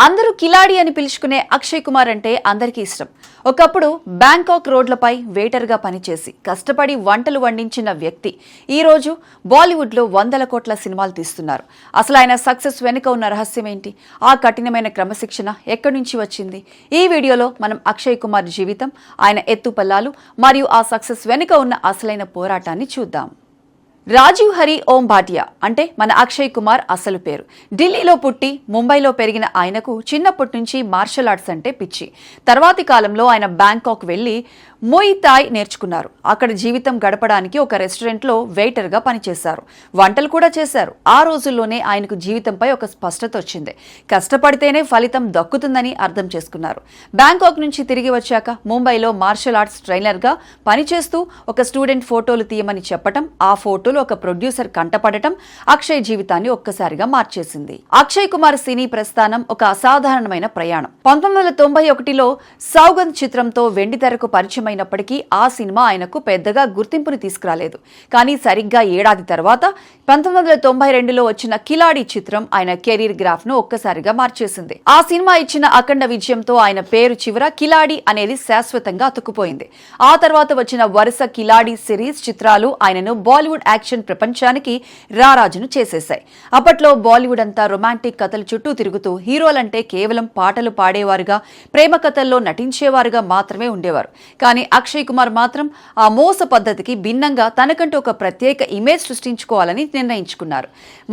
అందరూ కిలాడి అని పిలుచుకునే అక్షయ్ కుమార్ అంటే అందరికీ ఇష్టం. ఒకప్పుడు బ్యాంకాక్ రోడ్లపై వెయిటర్గా పనిచేసి కష్టపడి వంటలు వండించిన వ్యక్తి ఈ రోజు బాలీవుడ్లో 100 కోట్ల సినిమాలు తీస్తున్నారు. అసలు ఆయన సక్సెస్ వెనుక ఉన్న రహస్యం ఏంటి? ఆ కఠినమైన క్రమశిక్షణ ఎక్కడి నుంచి వచ్చింది? ఈ వీడియోలో మనం అక్షయ్ కుమార్ జీవితం, ఆయన ఎత్తుపల్లాలు మరియు ఆ సక్సెస్ వెనుక ఉన్న అసలైన పోరాటాన్ని చూద్దాం. రాజీవ్ హరి ఓం భాటియా అంటే మన అక్షయ్ కుమార్ అసలు పేరు. ఢిల్లీలో పుట్టి ముంబైలో పెరిగిన ఆయనకు చిన్నప్పటి నుంచి మార్షల్ ఆర్ట్స్ అంటే పిచ్చి. తర్వాతి కాలంలో ఆయన బ్యాంకాక్ వెళ్లి ముయ్ థాయ్ నేర్చుకున్నారు. అక్కడ జీవితం గడపడానికి ఒక రెస్టారెంట్లో వెయిటర్గా పనిచేశారు. వంటలు కూడా చేశారు. ఆ రోజుల్లోనే ఆయనకు జీవితంపై ఒక స్పష్టత వచ్చింది. కష్టపడితేనే ఫలితం దక్కుతుందని అర్థం చేసుకున్నారు. బ్యాంకాక్ నుంచి తిరిగి వచ్చాక ముంబైలో మార్షల్ ఆర్ట్స్ ట్రైనర్గా పనిచేస్తూ ఒక స్టూడెంట్ ఫోటోలు తీయమని చెప్పటం, ఆ ఫోటోలు ఒక ప్రొడ్యూసర్ కంటపడటం అక్షయ్ జీవితాన్ని ఒక్కసారిగా మార్చేసింది. అక్షయ్ కుమార్ సినీ ప్రస్థానం ఒక అసాధారణమైన ప్రయాణం. 1991లో సౌగంధ్ చిత్రంతో వెండితెరకు పరిచయమైనప్పటికీ ఆ సినిమా ఆయనకు పెద్దగా గుర్తింపుని తీసుకురాలేదు. కానీ సరిగ్గా ఏడాది తర్వాత 1992లో వచ్చిన కిలాడి చిత్రం ఆయన కెరీర్ గ్రాఫ్ ను ఒక్కసారిగా మార్చేసింది. ఆ సినిమా ఇచ్చిన అఖండ విజయంతో ఆయన పేరు చివర కిలాడి అనేది శాశ్వతంగా అతుక్కుపోయింది. ఆ తర్వాత వచ్చిన వరుస కిలాడి సిరీస్ చిత్రాలు ఆయనను బాలీవుడ్ యాక్షన్ ప్రపంచానికి రారాజును చేసేశాయి. అప్పట్లో బాలీవుడ్ అంతా రొమాంటిక్ కథల చుట్టూ తిరుగుతూ హీరోలంటే కేవలం పాటలు పాడేవారుగా, ప్రేమ కథల్లో నటించేవారుగా మాత్రమే ఉండేవారు. కానీ అక్షయ్ కుమార్ మాత్రం ఆ మోస పద్ధతికి భిన్నంగా తనకంటూ ఒక ప్రత్యేక ఇమేజ్ సృష్టించుకోవాలని నిర్ణయించుకున్నారు.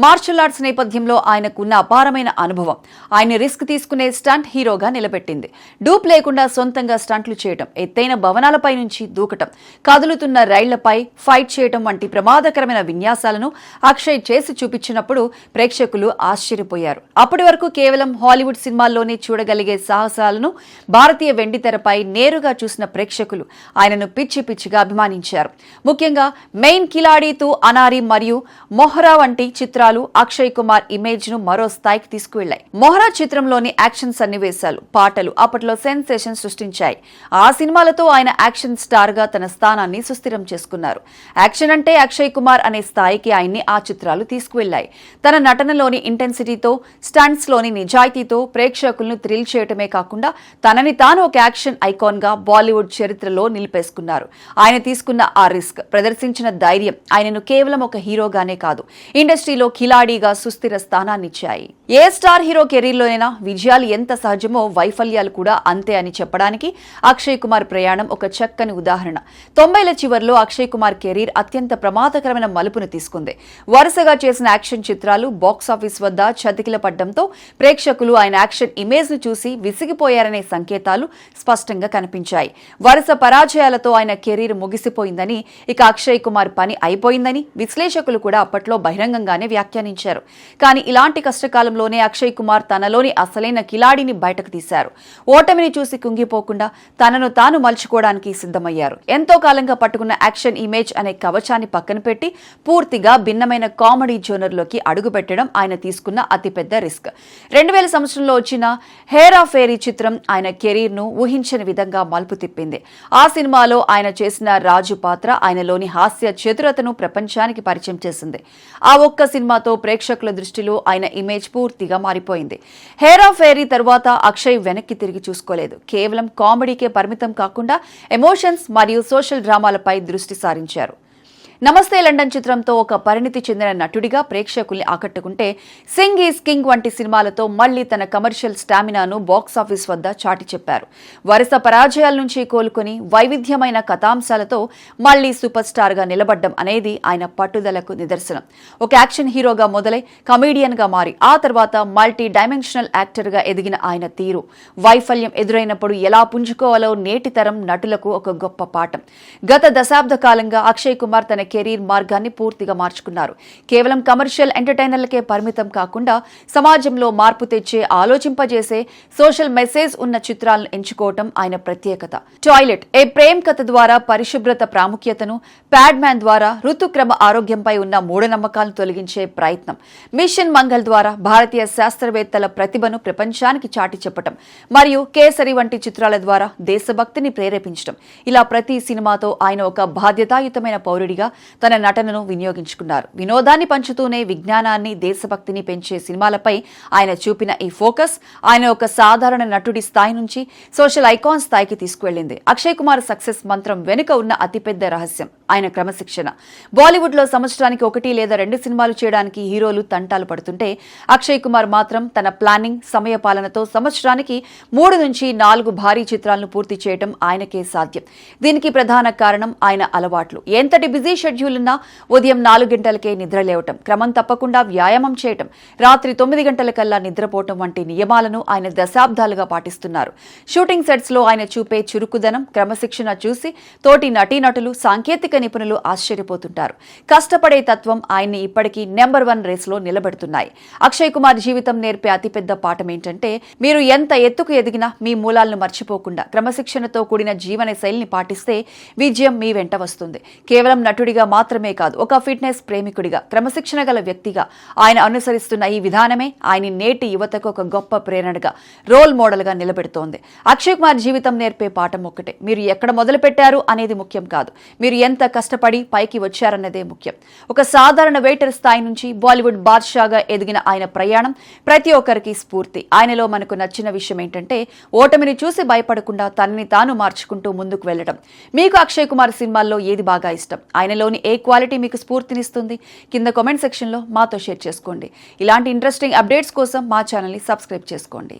మార్షల్ ఆర్ట్స్ నేపథ్యంలో ఆయనకున్న అపారమైన అనుభవం ఆయన రిస్క్ తీసుకునే స్టంట్ హీరోగా నిలబెట్టింది. డూప్ లేకుండా సొంతంగా స్టంట్లు చేయటం, ఎత్తైన భవనాలపై నుంచి దూకటం, కదులుతున్న రైళ్లపై ఫైట్ చేయటం వంటి ప్రమాదకరమైన విన్యాసాలను అక్షయ్ చేసి చూపించినప్పుడు ప్రేక్షకులు ఆశ్చర్యపోయారు. అప్పటి వరకు కేవలం హాలీవుడ్ సినిమాల్లోనే చూడగలిగే సాహసాలను భారతీయ వెండితెరపై నేరుగా చూసిన ప్రేక్షకులు ఆయనను పిచ్చి పిచ్చిగా అభిమానించారు. ముఖ్యంగా మెయిన్ కిలాడి తూ అనారి మరియు మొహరా వంటి చిత్రాలు అక్షయ్ కుమార్ ఇమేజ్ ను మరో స్థాయికి తీసుకువెళ్లాయి. మొహరా చిత్రంలోని యాక్షన్ సన్నివేశాలు, పాటలు అప్పట్లో సెన్సేషన్ సృష్టించాయి. ఆ సినిమాలతో ఆయన యాక్షన్ స్టార్ గా తన స్థానాన్ని సుస్థిరం చేసుకున్నారు. యాక్షన్ అంటే అక్షయ్ కుమార్ అనే స్థాయికి ఆయన్ని ఆ చిత్రాలు తీసుకువెళ్లాయి. తన నటనలోని ఇంటెన్సిటీతో, స్టంట్స్ లోని నిజాయితీతో ప్రేక్షకులను థ్రిల్ చేయటమే కాకుండా తనని తాను ఒక యాక్షన్ ఐకాన్ గా బాలీవుడ్ చరిత్రలో నిలిపేసుకున్నారు. ఆయన తీసుకున్న ఆ రిస్క్, ప్రదర్శించిన ధైర్యం ఆయనను కేవలం ఒక హీరోగానే కాదు, ఇండస్ట్రీలో కిలాడీగా సుస్థిర స్థానాన్నిచ్చాయి. ఏ స్టార్ హీరో కెరీర్లోనైనా విజయాలు ఎంత సహజమో వైఫల్యాలు కూడా అంతే అని చెప్పడానికి అక్షయ్ కుమార్ ప్రయాణం ఒక చక్కని ఉదాహరణ. 90ల చివర్లో అక్షయ్ కుమార్ కెరీర్ అత్యంత ప్రమాదకరమైన మలుపును తీసుకుంది. వరుసగా చేసిన యాక్షన్ చిత్రాలు బాక్సాఫీస్ వద్ద చతికిల పడ్డంతో ప్రేక్షకులు ఆయన యాక్షన్ ఇమేజ్ ను చూసి విసిగిపోయారనే సంకేతాలు స్పష్టంగా కనిపించాయి. వరుస పరాజయాలతో ఆయన కెరీర్ ముగిసిపోయిందని, ఇక అక్షయ్ కుమార్ పని అయిపోయిందని విశ్లేషకులు కూడా అప్పట్లో బహిరంగంగానే వ్యాఖ్యానించారు. కానీ ఇలాంటి కష్టకాలంలోనే అక్షయ్ కుమార్ తనలోని అసలైన కిలాడిని బయటకు తీశారు. ఓటమిని చూసి కుంగిపోకుండా తనను తాను మలుచుకోవడానికి సిద్ధమయ్యారు. ఎంతో కాలంగా పట్టుకున్న యాక్షన్ ఇమేజ్ అనే కవచాన్ని పక్కన పెట్టి పూర్తిగా భిన్నమైన కామెడీ జోనర్లోకి అడుగుపెట్టడం ఆయన తీసుకున్న అతిపెద్ద రిస్క్. 2000 సంవత్సరంలో వచ్చిన హేరా ఫేరీ చిత్రం ఆయన కెరీర్ ను ఊహించని విధంగా మలుపు తిప్పింది. ఆ సినిమాలో ఆయన చేసిన రాజు పాత్ర ఆయనలోని హాస్య చతురతను ప్రపంచానికి పరిచయం చేసింది. ఆ ఒక్క సినిమాతో ప్రేక్షకుల దృష్టిలో ఆయన ఇమేజ్ పూర్తిగా మారిపోయింది. హేరా ఫేరీ తర్వాత అక్షయ్ వెనక్కి తిరిగి చూసుకోలేదు. కేవలం కామెడీకే పరిమితం కాకుండా ఎమోషన్స్ మరియు సోషల్ డ్రామాలపై దృష్టి సారించారు. నమస్తే లండన్ చిత్రంతో ఒక పరిణితి చెందిన నటుడిగా ప్రేక్షకుల్ని ఆకట్టుకుంటే, సింగ్ ఈజ్ కింగ్ వంటి సినిమాలతో మళ్లీ తన కమర్షియల్ స్టామినాను బాక్సాఫీస్ వద్ద చాటి చెప్పారు. వరుస పరాజయాల నుంచి కోలుకుని వైవిధ్యమైన కథాంశాలతో మళ్లీ సూపర్ స్టార్ గా నిలబడ్డం అనేది ఆయన పట్టుదలకు నిదర్శనం. ఒక యాక్షన్ హీరోగా మొదలై కమీడియన్ గా మారి ఆ తర్వాత మల్టీ డైమెన్షనల్ యాక్టర్ గా ఎదిగిన ఆయన తీరు, వైఫల్యం ఎదురైనప్పుడు ఎలా పుంజుకోవాలో నేటి తరం నటులకు ఒక గొప్ప పాఠం. గత దశాబ్ద కాలంగా అక్షయ్ కుమార్ తన కెరీర్ మార్గాన్ని పూర్తిగా మార్చుకున్నారు. కేవలం కమర్షియల్ ఎంటర్టైనర్లకే పరిమితం కాకుండా సమాజంలో మార్పు తెచ్చే, ఆలోచింపజేసే, సోషల్ మెసేజ్ ఉన్న చిత్రాలను ఎంచుకోవటం ఆయన ప్రత్యేకత. టాయిలెట్ ఏ ప్రేమ్ కథ ద్వారా పరిశుభ్రత ప్రాముఖ్యతను, ప్యాడ్ మ్యాన్ ద్వారా ఋతుక్రమ ఆరోగ్యంపై ఉన్న మూఢనమ్మకాలను తొలగించే ప్రయత్నం, మిషన్ మంగళ్ ద్వారా భారతీయ శాస్త్రవేత్తల ప్రతిభను ప్రపంచానికి చాటి చెప్పటం మరియు కేసరి వంటి చిత్రాల ద్వారా దేశభక్తిని ప్రేరేపించడం, ఇలా ప్రతి సినిమాతో ఆయన ఒక బాధ్యతాయుతమైన పౌరుడిగా తన నటనను వినియోగించుకున్నారు. వినోదాన్ని పంచుతూనే విజ్ఞానాన్ని, దేశభక్తిని పెంచే సినిమాలపై ఆయన చూపిన ఈ ఫోకస్ ఆయన ఒక సాధారణ నటుడి స్థాయి నుంచి సోషల్ ఐకాన్ స్థాయికి తీసుకువెళ్లింది. అక్షయ్ కుమార్ సక్సెస్ మంత్రం వెనుక ఉన్న అతిపెద్ద రహస్యం ఆయన క్రమశిక్షణ. బాలీవుడ్ లో సంవత్సరానికి 1 లేదా 2 సినిమాలు చేయడానికి హీరోలు తంటాలు పడుతుంటే అక్షయ్ కుమార్ మాత్రం తన ప్లానింగ్, సమయపాలనతో సంవత్సరానికి 3 నుంచి 4 భారీ చిత్రాలను పూర్తి చేయడం ఆయనకే సాధ్యం. దీనికి ప్రధాన కారణం ఆయన అలవాట్లు. ఎంతటి బిజీ షెడ్యూల్ ఉన్నా ఉదయం 4 గంటలకే నిద్ర లేవటం, క్రమం తప్పకుండా వ్యాయామం చేయటం, రాత్రి 9 గంటలకల్లా నిద్రపోవటం వంటి నియమాలను ఆయన దశాబ్దాలుగా పాటిస్తున్నారు. షూటింగ్ సెట్స్ లో ఆయన చూపే చురుకుదనం, క్రమశిక్షణ చూసి తోటి నటీనటులు, సాంకేతిక నిపుణులు ఆశ్చర్యపోతుంటారు. కష్టపడే తత్వం ఆయన్ని ఇప్పటికీ నెంబర్ 1 రేసులో నిలబెడుతున్నాయి. అక్షయ్ కుమార్ జీవితం నేర్పే అతిపెద్ద పాఠం ఏంటంటే మీరు ఎంత ఎత్తుకు ఎదిగినా మీ మూలాలను మర్చిపోకుండా క్రమశిక్షణతో కూడిన జీవన శైలిని పాటిస్తే విజయం మీ వెంట వస్తుంది. కేవలం నటుడిగా మాత్రమే కాదు, ఒక ఫిట్నెస్ ప్రేమికుడిగా, క్రమశిక్షణ గల వ్యక్తిగా ఆయన అనుసరిస్తున్న ఈ విధానమే ఆయన నేటి యువతకు ఒక గొప్ప ప్రేరణగా, రోల్ మోడల్ గా నిలబెడుతోంది. అక్షయ్ కుమార్ జీవితం నేర్పే పాఠం ఒక్కటే: మీరు ఎక్కడ మొదలు పెట్టారు అనేది ముఖ్యం కాదు, మీరు ఎంత కష్టపడి పైకి వచ్చారన్నదే ముఖ్యం. ఒక సాధారణ వెయిటర్ స్థాయి నుంచి బాలీవుడ్ బాద్షాగా ఎదిగిన ఆయన ప్రయాణం ప్రతి ఒక్కరికి స్ఫూర్తి. ఆయనలో మనకు నచ్చిన విషయం ఏంటంటే ఓటమిని చూసి భయపడకుండా తనని తాను మార్చుకుంటూ ముందుకు వెళ్లడం. మీకు అక్షయ్ కుమార్ సినిమాల్లో ఏది బాగా ఇష్టం? ఆయనలోని ఏ క్వాలిటీ మీకు స్ఫూర్తినిస్తుంది? కింద కామెంట్ సెక్షన్ లో మాతో షేర్ చేసుకోండి. ఇలాంటి ఇంట్రెస్టింగ్ అప్డేట్స్ కోసం మా ఛానల్ ని సబ్స్క్రైబ్ చేసుకోండి.